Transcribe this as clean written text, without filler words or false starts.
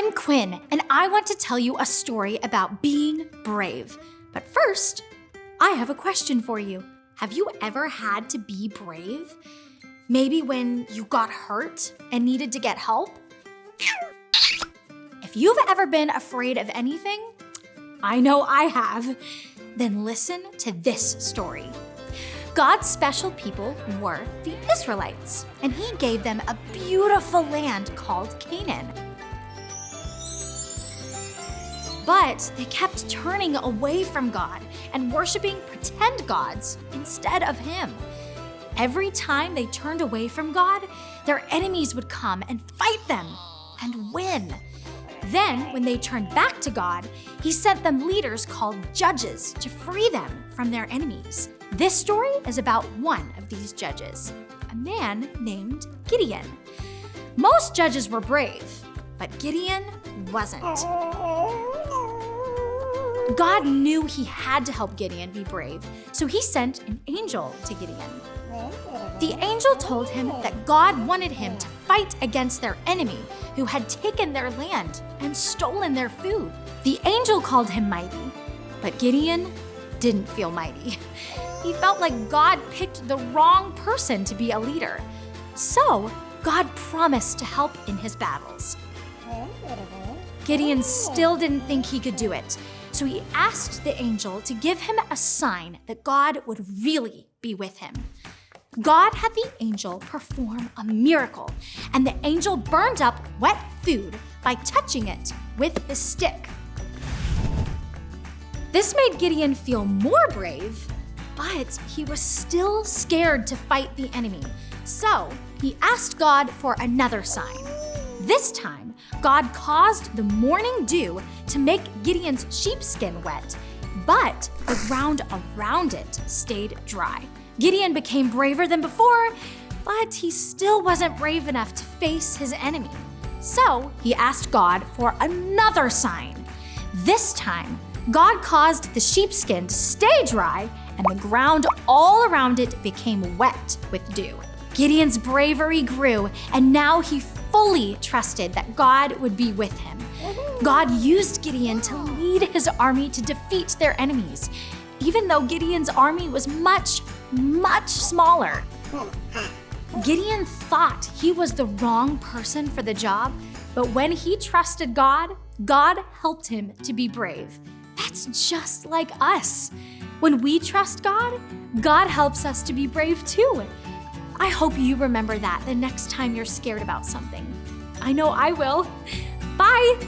I'm Quinn, and I want to tell you a story about being brave. But first, I have a question for you. Have you ever had to be brave? Maybe when you got hurt and needed to get help? If you've ever been afraid of anything, I know I have, then listen to this story. God's special people were the Israelites, and He gave them a beautiful land called Canaan. But they kept turning away from God and worshiping pretend gods instead of Him. Every time they turned away from God, their enemies would come and fight them and win. Then, when they turned back to God, He sent them leaders called judges to free them from their enemies. This story is about one of these judges, a man named Gideon. Most judges were brave, but Gideon wasn't. God knew He had to help Gideon be brave, so He sent an angel to Gideon. The angel told him that God wanted him to fight against their enemy who had taken their land and stolen their food. The angel called him mighty, but Gideon didn't feel mighty. He felt like God picked the wrong person to be a leader. So God promised to help in his battles. Gideon still didn't think he could do it, so he asked the angel to give him a sign that God would really be with him. God had the angel perform a miracle, and the angel burned up wet food by touching it with his stick. This made Gideon feel more brave, but he was still scared to fight the enemy. So he asked God for another sign. This time, God caused the morning dew to make Gideon's sheepskin wet, but the ground around it stayed dry. Gideon became braver than before, but he still wasn't brave enough to face his enemy. So he asked God for another sign. This time, God caused the sheepskin to stay dry, and the ground all around it became wet with dew. Gideon's bravery grew, and now he fully trusted that God would be with him. God used Gideon to lead his army to defeat their enemies, even though Gideon's army was much smaller. Gideon thought he was the wrong person for the job, but when he trusted God, God helped him to be brave. That's just like us. When we trust God, God helps us to be brave too. I hope you remember that the next time you're scared about something. I know I will. Bye!